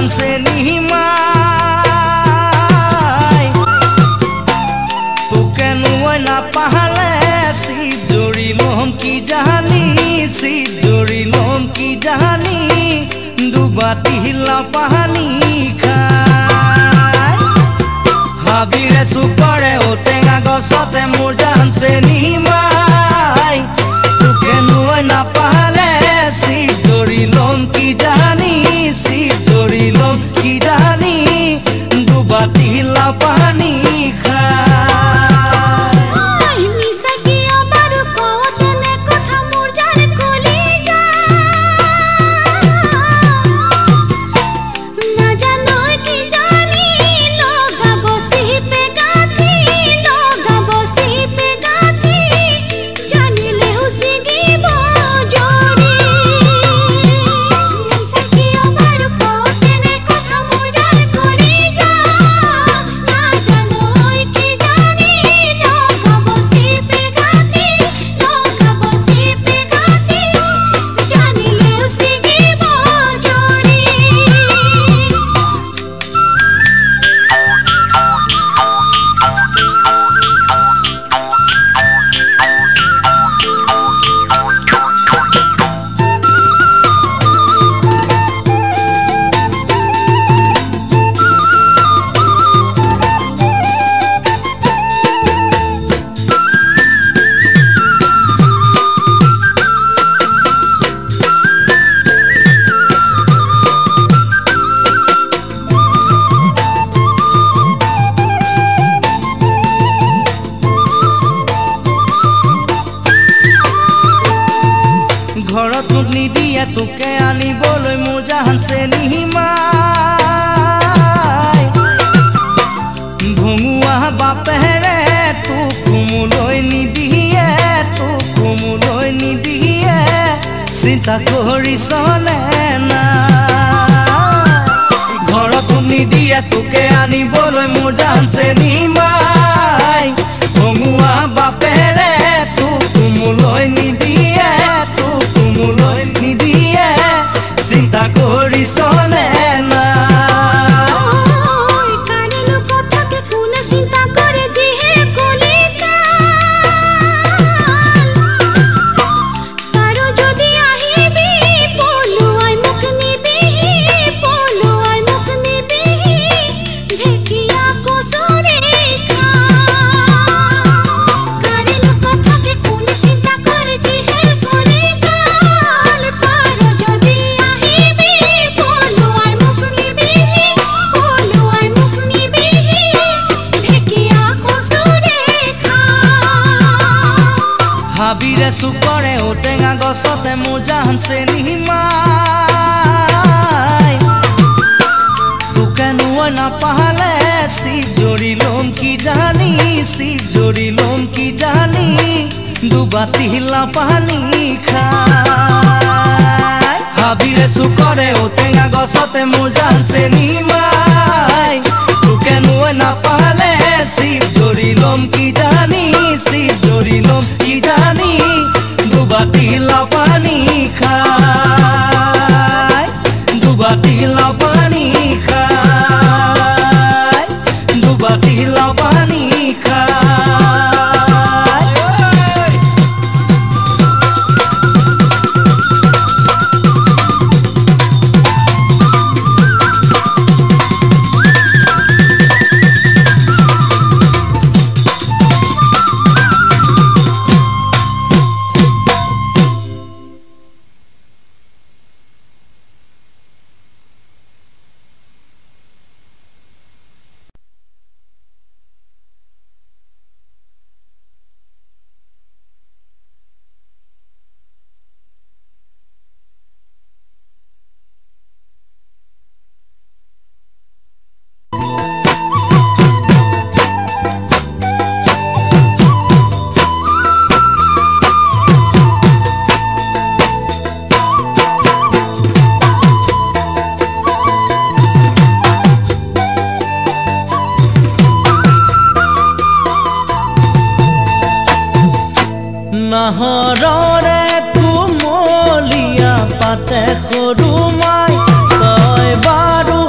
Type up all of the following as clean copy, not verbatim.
হানছে নিমাই তোকে নুই না পাহালে শীত জড়িলম কি জানি শীত জড়িলম কি জানি দুবাটি হিলা পাহানি খাই হাবিরে সুপরে ও টেঙা গছতে মোর জানছে নিমাই তোকে নুই না পাহালে শীত জড়িলম কি জানি শীত জড়িলম কি জানি দুবাটি হিলা পাহানি খাই ঘৰত মোক নিদিয়ে তোকে আনিবলৈ মোৰ জানছে নিমাই ভঙুৱা বাপেৰে তোক কুমলৈ নিদিয়ে তোক কুমলৈ নিদিয়ে চিন্তা কৰিছনে না ঘৰত মোক নিদিয়ে তোকে আনিবলৈ মোৰ জানছে নিমাই ভঙুৱা বাপেৰে তোক কুমলৈ নিদিয়ে তুমুলৈ নিদিয়ে চিন্তা কৰিছনে না হাবিৰে চুকৰে ও টেঙা গছতে মোৰ জানছে নিমাই তোকে নুই না পাহালে শীত জড়িলম কি জানি শীত জড়িলম কি জানি দুবাটি হিলা পানী খাই হাবিৰে চুকৰে ও টেঙা গছতে মোৰ জানছে নিমাই তোকে নুই না পাহালে শীত জড়িলম কি জানি শীত জড়িলম কি জানি দুবাটি হিলা পানী খাই দুবাটি হিলা পানী খাই দুবাটি হিলা পানী খাই নহৰৰে কুমলীয়া পাতে সৰু মাই তই বাৰু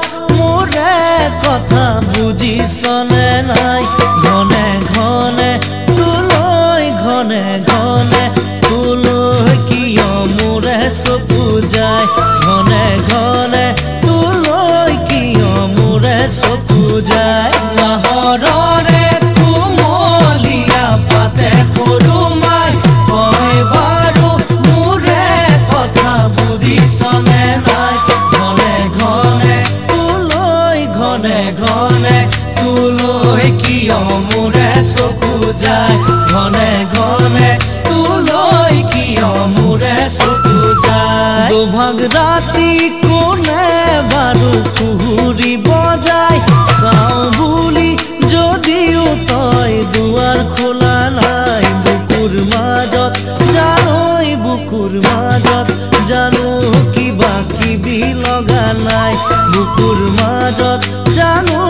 বুজিছনে নাই ঘনে ঘনে তোলৈ ঘনে ঘনে তোলৈ কিয় মোৰে চকু যায় ঘনে ঘনে তোলৈ কিয় মোৰে চকু যায় নাহৰৰে কোমলীয়া পাতে সৰু মাই কয় বাৰু মোৰে কথা বুজিছনে নাই ঘনে ঘনে তোলৈ ঘনে ঘনে তোলৈ কিয় মোৰে চকু যায় ঘনে ঘনে তোলৈ কিয় মোৰে চকু যায় দুভাগ ৰাতি কোনে বাৰু কুহুৰিব যায় চাওঁ বুলি যদিও তই দুৱাৰ খোলা নাই বুকুৰ মাজত জানৈ বুকুৰ মাজত জানো কিবা কিবি লগা নাই বুকুৰ মাজত জানো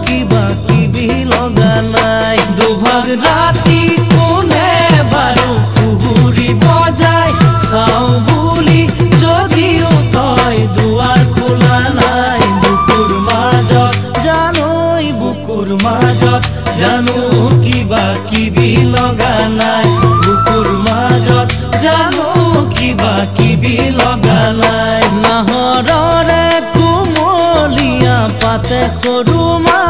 কিবা কিবি লগা নাই দুভাগ ৰাতি কোনে বাৰু কুহুৰিব যায় চাওঁ বুলি যদিও তই দুৱাৰ খোলা নাই বুকুৰ মাজত জানৈ বুকুৰ মাজত জানো কিবা কিবি লগা নাই বুকুৰ মাজত জানো কিবা কিবি লগা নাই নাহৰৰে কোমলীয়া পাতে সৰু মাই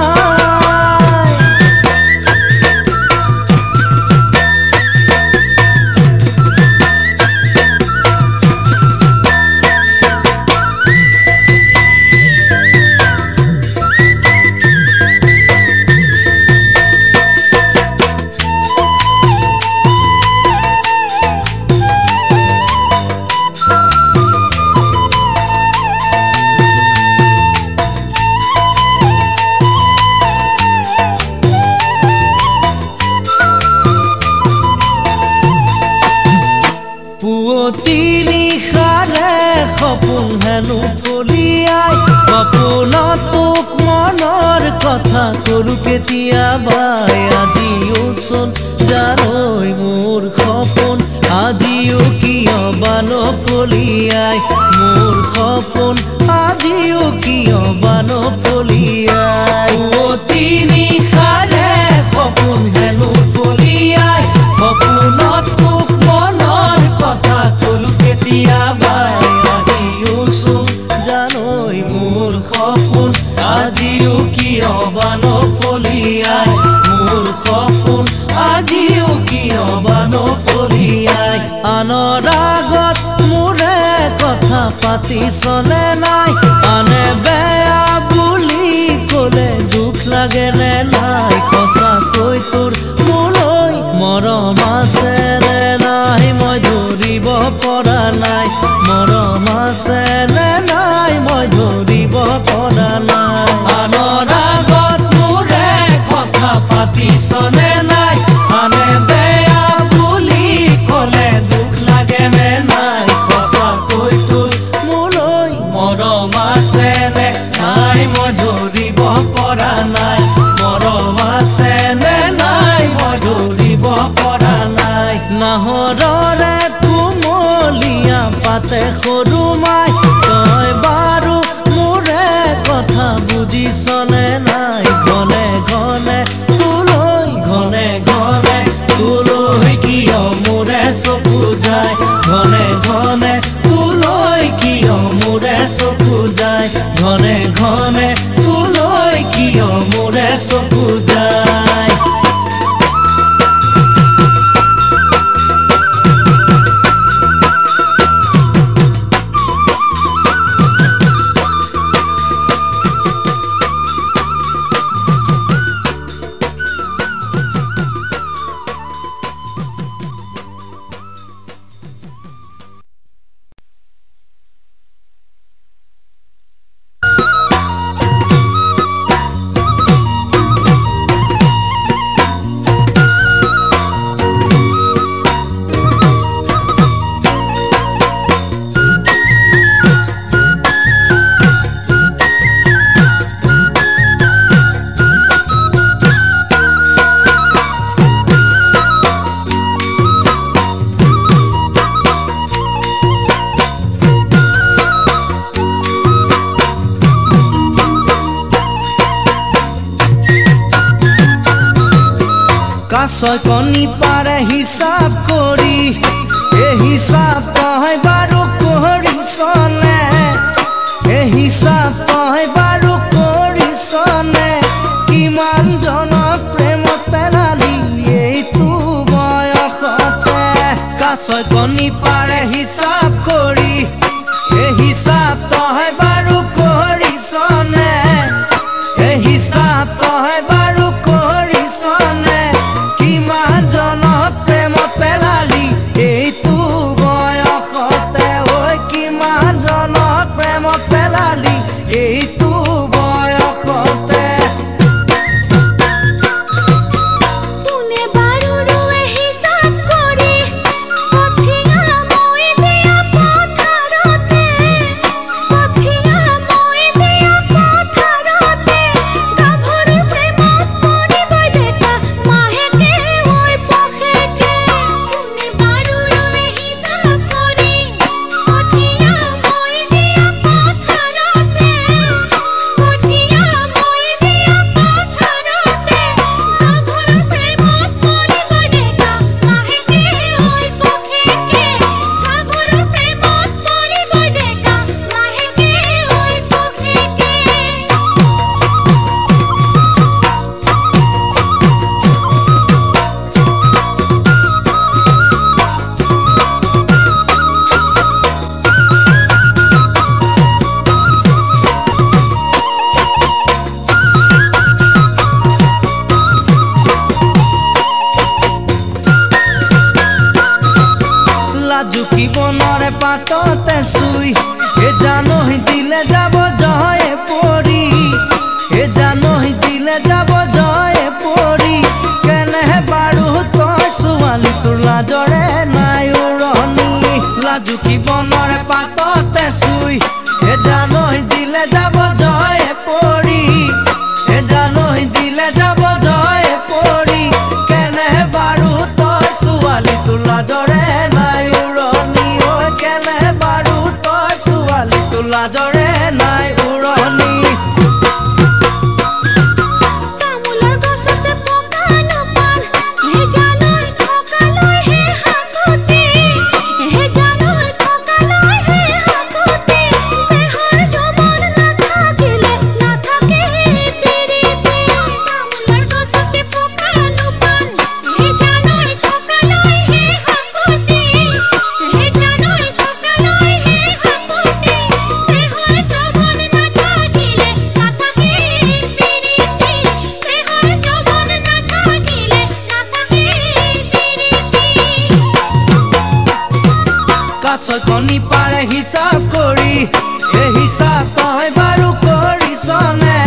সপোন হেনো কলিয়াই সপোনত তোক মনৰ কথা কৰো কেতিয়াবাই আজিওচোন জানৈ মোৰ সপোন আজিও কিয় বান কলিয়াই মোৰ সপোন আজিও কিয় বান কলিয়াই অতি নিশাৰে সপোন হেনো কলিয়াই সপোনত তোক মনৰ কথা কৰো কেতিয়াবাই জানৈ মোৰ সপোন আজিও কিয় বান কলিয়াই মোৰ সপোন আজিও কিয় বান কলিয়াই আনৰ আগত মোৰে কথা পাতিছনে নাই আনে বেয়া বুলি ক'লে দুখ লাগে নে নাই সঁচাকৈ তোৰ মোলৈ মৰম আছে নে নাই মই ধৰিব পৰা নাই মৰম আছে নে নাই মই ধৰিব পৰা নাই আনৰ আগত মোৰে কথা পাতিছনে নাই আনে বেয়া বুলি ক'লে দুখ লাগে নে নাই সঁচাকৈ তোৰ মোলৈ মৰম আছে নে নাই মই ধৰিব পৰা নাই মৰম আছে নে নাই মই ধৰিব পৰা নাই নাহৰৰে কোমলীয়া পাতে সৰু মাই তই বাৰু মোৰে কথা বুজিছনে নাই ঘনে ঘনে তোলৈ কিয় মোৰে চকু যায় ঘনে ঘনে তোলৈ কিয় মোৰে চকু যায় ঘনে ঘনে তোলৈ কিয় মোৰে চকু যায় কাছয় কণী পাৰে হিচাপ কৰি এই হিচাপ তই বাৰু কৰিছনে এই হিচাপ তই বাৰু কৰিছনে কিমান জনক প্ৰেমত পেলালি এইটো বয়সতে কাছয় কণী পাৰে হিচাপ কৰি এই হিচাপ তই বাৰু কৰিছনে এই হিচাপ তই বাৰু কৰিছনে কিমান জনক প্ৰেমত পেলালি এইটো বয়সতে ঐ কিমান জনক প্ৰেমত পেলালি এইটো বয়সতে কোনে বাৰু ৰুৱে হিচাপ কৰি কঠিয়া মই দিয়া পথাৰতে কঠিয়া মই দিয়া পথাৰতে গাভৰু প্ৰেমত পৰিবই ডেকা মাহেকে ঐ পখেকে কোনে বাৰু ৰুৱে হিচাপ কৰি কঠিয়া মই দিয়া পথাৰতে কঠিয়া মই দিয়া পথাৰতে গাভৰু প্ৰেমত পৰিবই ডেকা মাহেকে ঐ পখেকে গাভৰু প্ৰেমত পৰিবই ডেকা মাহেকে ঐ পখেকে লাজুকী বনৰে পাততে চুই এ জানহি দিলে যাব জয়ে পৰি এ জানহি দিলে যাব জয়ে পৰি কেনেহে বাৰু তই ছোৱালী তোৰ লাজৰে নাই উৰণি লাজুকী বনৰে পাততে চুই এ জানহি দিলে যাব জয়ে পৰি এ জানহি দিলে যাব জয়ে পৰি কেনেহে বাৰু তই ছোৱালী তোৰ লাজৰে নাই উৰণি ঐ কেনেহে বাৰু তই ছোৱালী তোৰ লাজৰে নাই উৰণি তামোলৰ গছতে পকা নপাল হে জানৈ থকালৈ হে হাকুতি হে জানৈ থকালৈ হে হাকুতি দেহৰ যৌৱন নাথাকিলে নাথাকে প্ৰীতি তামোলৰ গছতে পকা নপাল হে জানৈ থকালৈ হে হাকুতি হে জানৈ থকালৈ হে হাকুতি দেহৰ যৌৱন নাথাকিলে নাথাকে প্ৰীতি দেহৰ যৌৱন নাথাকিলে নাথাকে প্ৰীতি কাছয় কণী পাৰে হিচাপ কৰি এই হিচাপ তই বাৰু কৰিছনে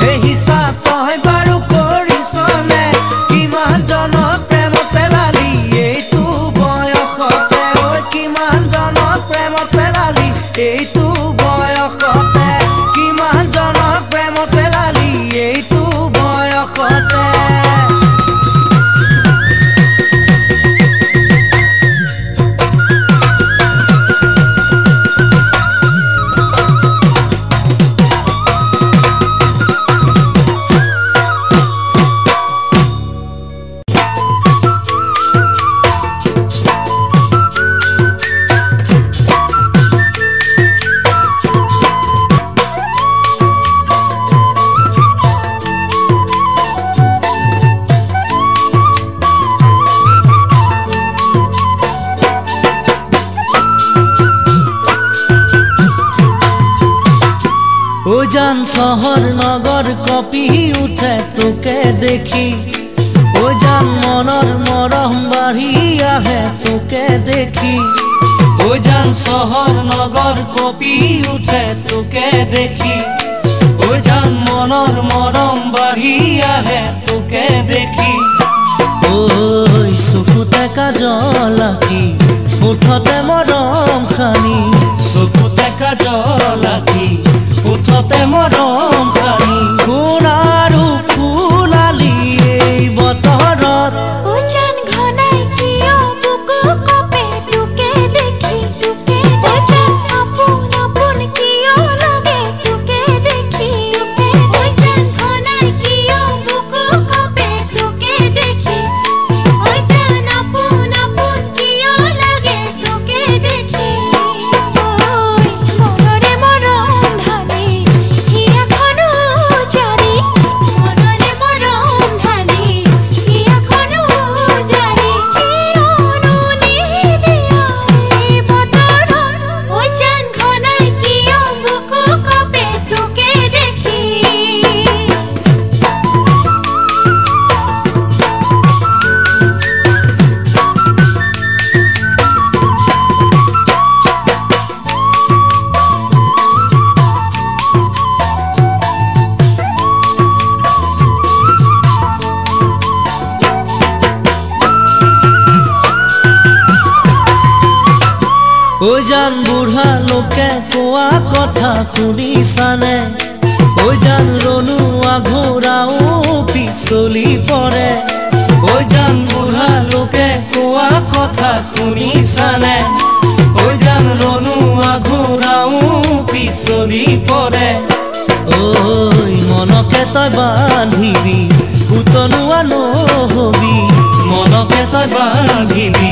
এই হিচাপ তই বাৰু কৰিছনে কিমান জনক প্ৰেমত পেলালি এইটো বয়সতে ঐ কিমান জনক প্ৰেমত পেলালি এইটো বয়সতে কিমান জনক প্ৰেমত পেলালি এইটো বয়সতে জান শহৰ নগৰ কপি উঠে তোকে দেখি ও জান মনৰ মৰম বাঢ়ি আহে তোকে দেখি ও জান শহৰ নগৰ কপি উঠে তোকে দেখি ও জান মনৰ মৰম বাঢ়ি আহে তোকে দেখি ওই চকুতে কাজল আঁকি মুঠতে মৰম খানি চকুতে কাজল আঁকি মুঠতে মৰম খানি গুণ আৰু ফুলালি এই বতৰত ও জান ঘনাই কিয় বুকু কপে তোকে দেখি তোকে ও জান আপোন আপোন কিয় লাগে তোকে দেখি ও জান ঘনাই কিয় বুকু কপে তোকে দেখি ঐ জান বুঢ়া লোকে কোৱা কথা শুনিছানে ঐ জান ৰণুৱা ঘোঁৰাও পিছলি পৰে ঐ জান বুঢ়া লোকে কোৱা কথা শুনিছানে ঐ জান ৰণুৱা ঘোঁৰাও পিছলি পৰে ঐ মনকে তই বান্ধিবি পুতনুৱা নহবি মনকে তই বান্ধিবি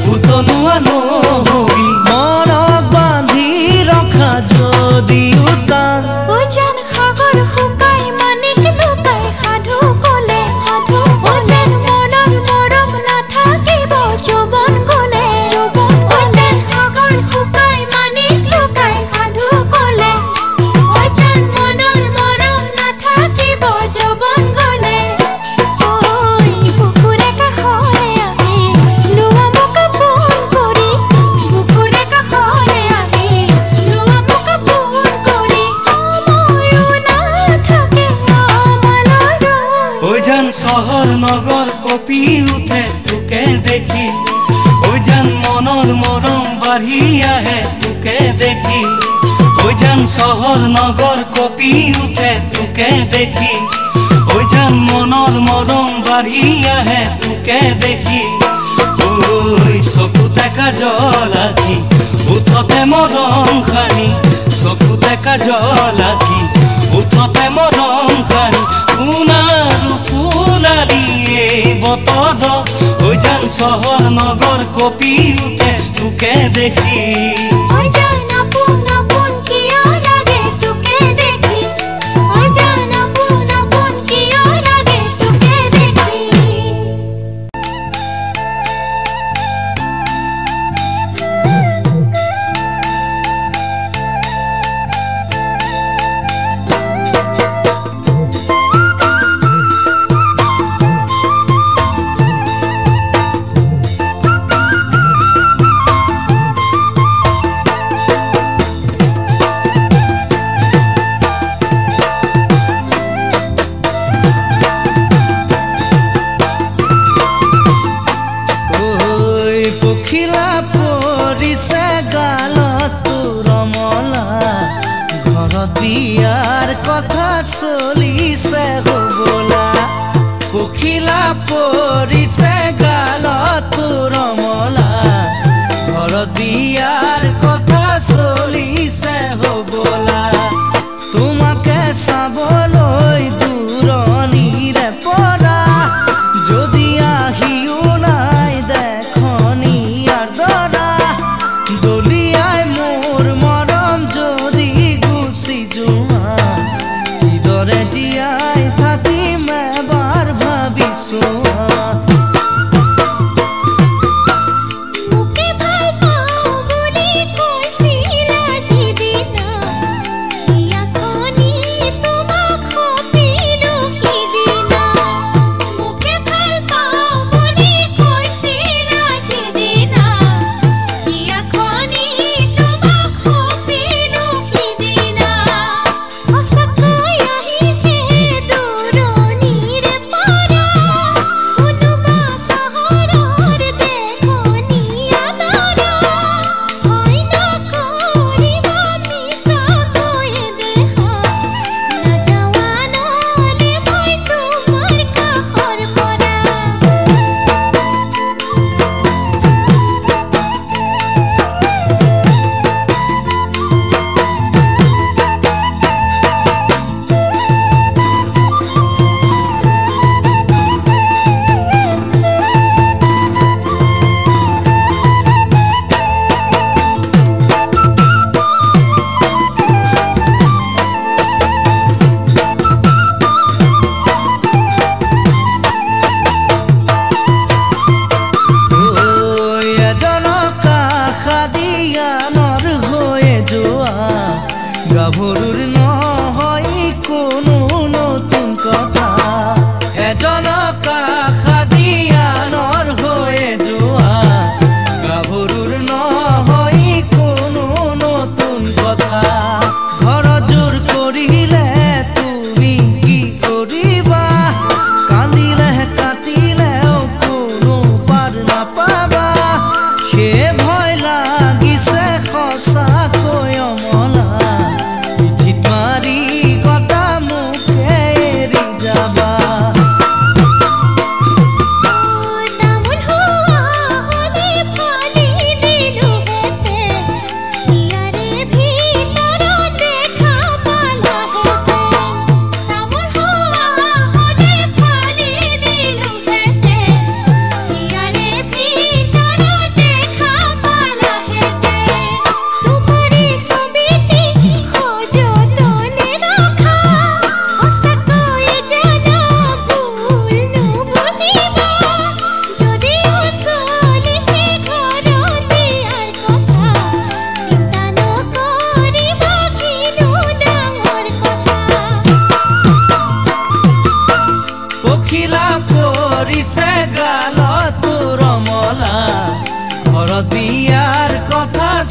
পুতনুৱা নহবি মনক বান্ধি ৰখা যদি উতান ঐ জান সাগৰ শুকাই মানিক লুকাই সাধু কলে সাধু ঐ জান মনৰ মৰম নাথাকিব যৌৱন গলে ঐ জান সাগৰ শুকাই মানিক লুকাই সাধু কলে ঐ জান মনৰ মৰম নাথাকিব যৌৱন গলে ঐ বুকুৰে কাষৰে আহি লোৱা মোক ফোন কৰি বুকুৰে কাষৰে আহি লোৱা মোক ফোন কৰি সময়ো নাথাকে আমালৈ ঐ জান চহৰ নগৰ কঁপি উঠে তোকে দেখি ঐ জান মনৰ মৰম বাঢ়ি আহে তোকে দেখি ঐ জান চহৰ নগৰ কঁপি উঠে তোকে দেখি ঐ জান মনৰ মৰম বাঢ়ি আহে তোকে দেখি ঐ চকুতে কাজল আঁকি উঠতে মৰম সানি চকুতে কাজল আঁকি উঠতে মৰম সানি সোণাৰু ফুলালিয়ে বতৰত ঐ জান চহৰ নগৰ কঁপি উঠে তোকে দেখি ঐ জান আপোন আপোন কিয় লাগে তোকে দেখি ঐ জান আপোন আপোন কিয় লাগে তোকে দেখি পখিলা পৰিছে গালত ৰমলা ঘৰত বিয়াৰ কথা চলিছে হ'বলা পখিলা পৰিছে গালত ৰমলা ঘৰত বিয়াৰ কথা চলিছে হ'বলা তোমাকে চাবলৈ দূৰণিৰে পৰা যদি আহিও নাই দেখনিয়াৰ দৰা দলিয়াই মোৰ মৰম যদি গুচি যোৱা কিদৰে জীয়াই থাকিম এবাৰ ভাবিছোৱা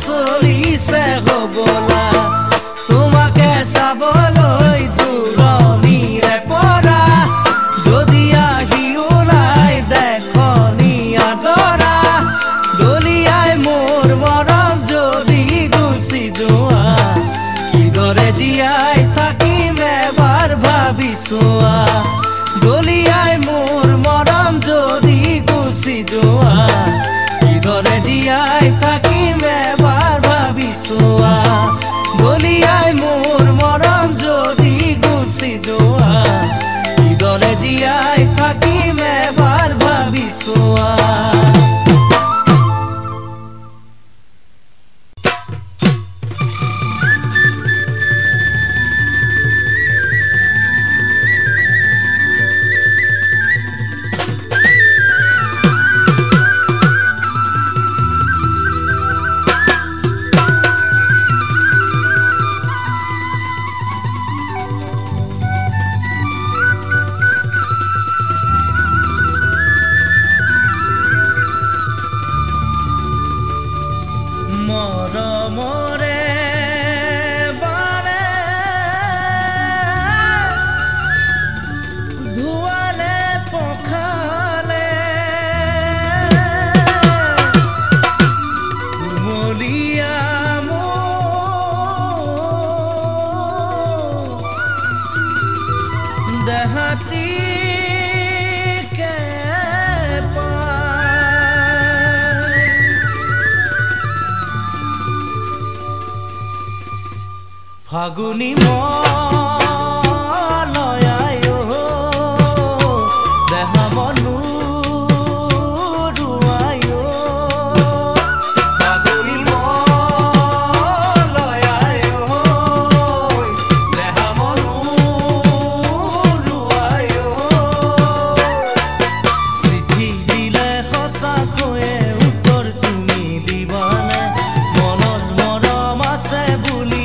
চলিছে হবলা তোমাকে চাবলৈ দূৰণিৰে পৰা যদি আহি ওলাই দেখনীয়া দৰা দলিয়াই মোৰ মৰম যদি গুচি যোৱা কিদৰে জীয়াই থাকিম এবাৰ ভাবি চোৱা দলিয়াই মোৰ মৰম যদি গুচি যোৱা কিদৰে জীয়াই থাকিম এবাৰ ভাবি চোৱা দলিয়াই মোৰ মৰম যদি গুচি যোৱা কিদৰে জীয়াই থাকিম এবাৰ ভাবি চোৱা মৰমৰে বাৰে ধুৱালে পখালে কুমলীয়া মোৰ দেহাতী ফাগুনি মলয়াই দেহা মনু ৰুৱাই ফাগুনি মলয়াই দেহা মনু ৰুৱাই চিঠি দিলে সঁচাকৈয়ে উত্তৰ তুমি দিবানে মনত মৰম আছে বুলি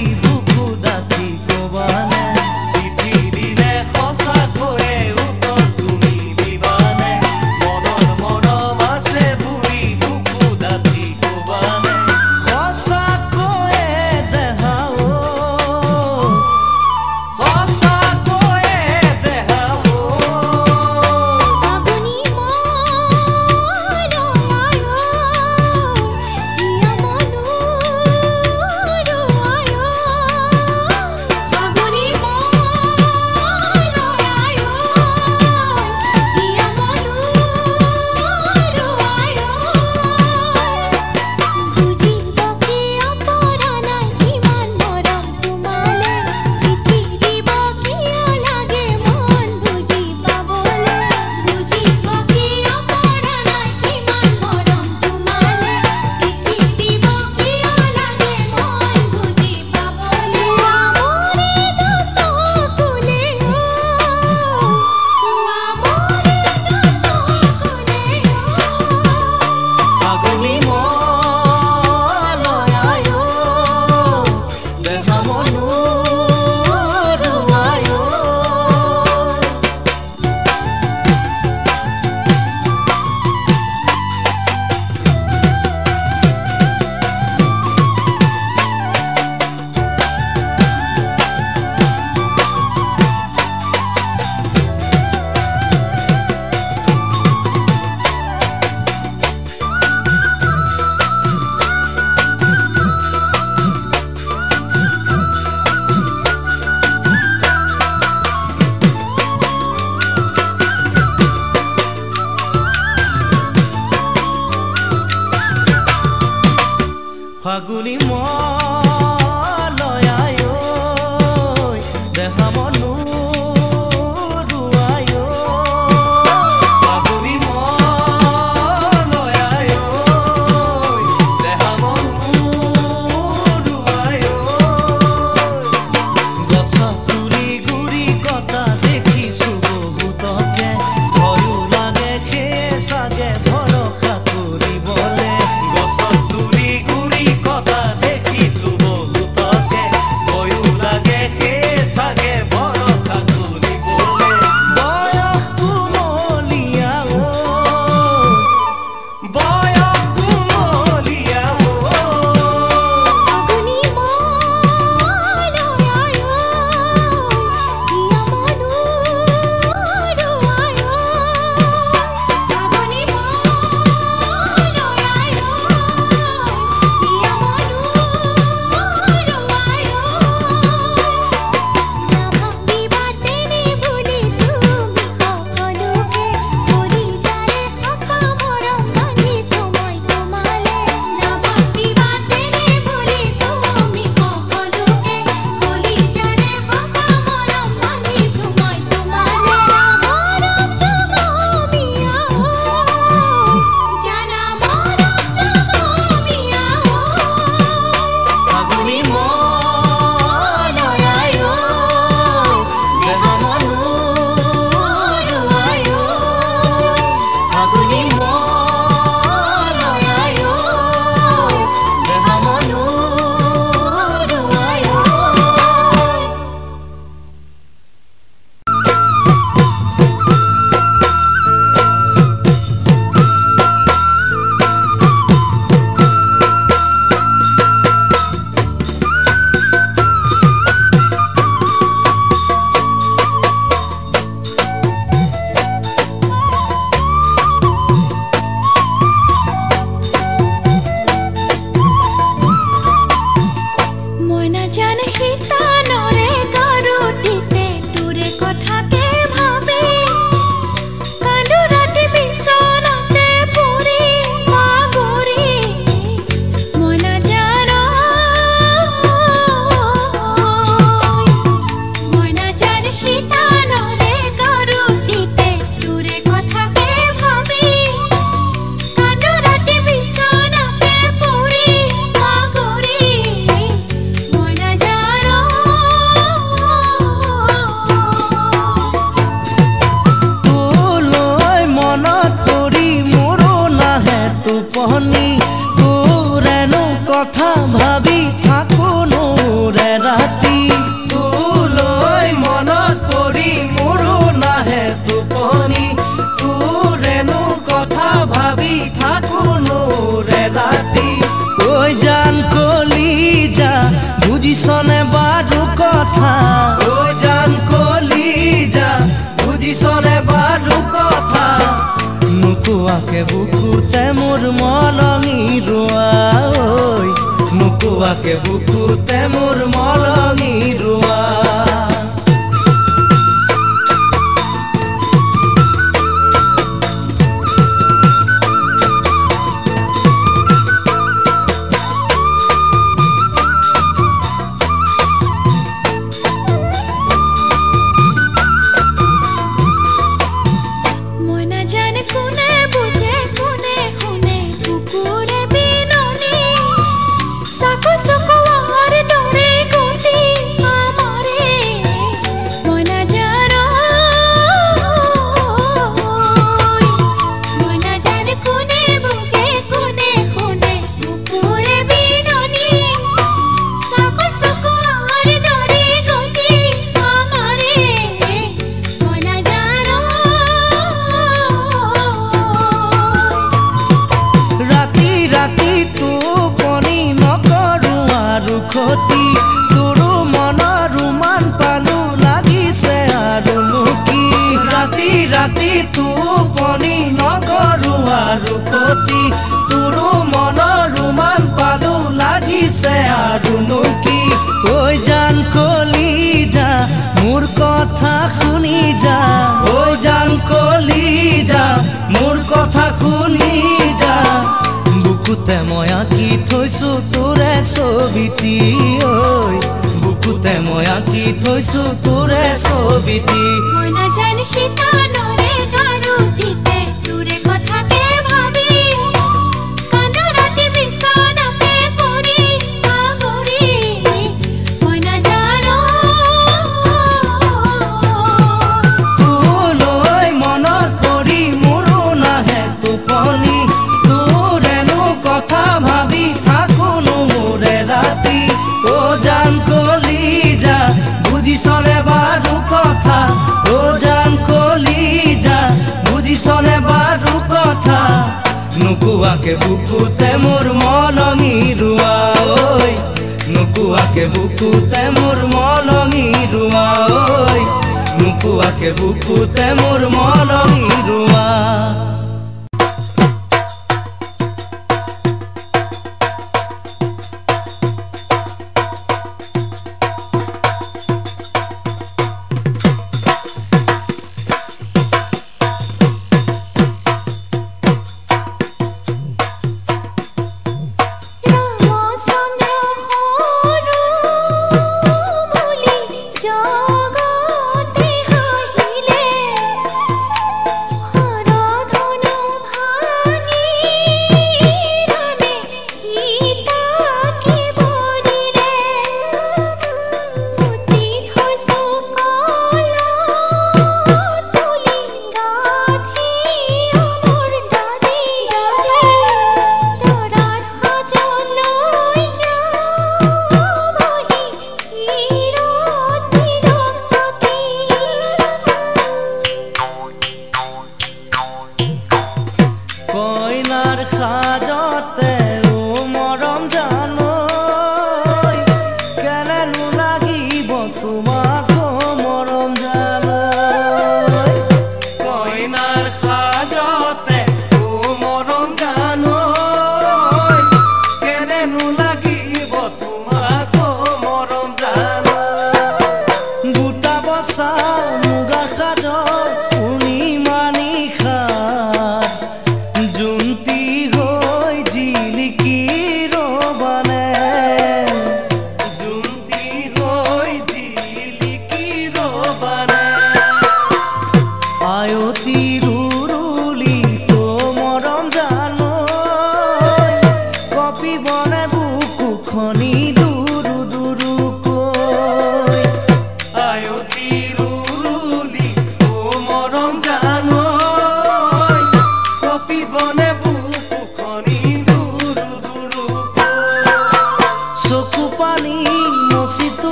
ফাগুনি মলয়াই দেহা মনু ৰুৱাই ফাগুনি মলয়াই দেহা মনু ৰুৱাই গছত গুৰি গুৰি কটা দেখিছো বহুতকে ভয়ো লাগে সেয়ে চাগে ভৰসা কৰিবলে গছত গুৰি গুৰি কটা দেখিছো বুকুতে মোৰ মলঙি ৰোৱা ঐ নোকোৱাকে বুকুতে মোৰ মলঙি ৰোৱা ৰাতি টোপনি নকৰো আৰু ক্ষতি তোৰো মনৰ ৰোমান পালো লাগিছে আৰু নুকি ঐ জান কলিজা মোৰ কথা শুনি যা ঐ জান কলিজা মোৰ কথা শুনি যা বুকুতে মই আঁকি থৈছো তোৰে ছবিটি ঐ বুকুতে মই আঁকি থৈছো তোৰে ছবিটি মই নাজানি শিতানৰে গাৰু দিতে তোৰে কথাকে ভাবি কান্দা ৰাতি বিছনাতে পৰি পাহৰি মই নাজানো তোলৈ মনত পৰি মোৰো নাহে টোপনি তোৰেনো কথা ভাবি থাকোনো মোৰে ৰাতি ও জান কলিজা বুজিছনে বাৰু কথা ও জান কলিজা বুজিছনে বাৰু কথা নোকোৱাকে বুকুতে মোৰ মলঙি ৰোৱা ঐ নোকোৱাকে বুকুতে মোৰ মলঙি ৰোৱা ঐ নোকোৱাকে বুকুতে মোৰ মলঙি ৰোৱা জুন্তি হৈ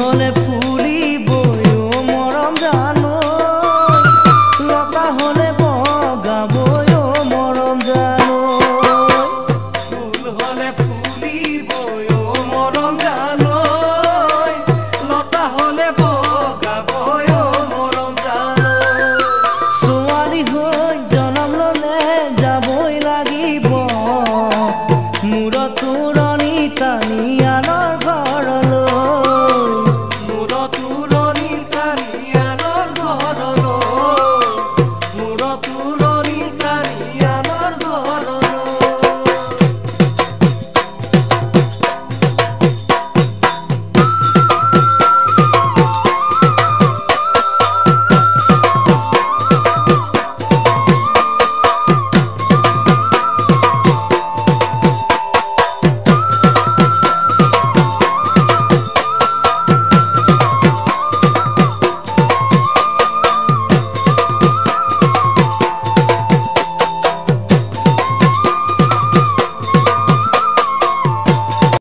হলে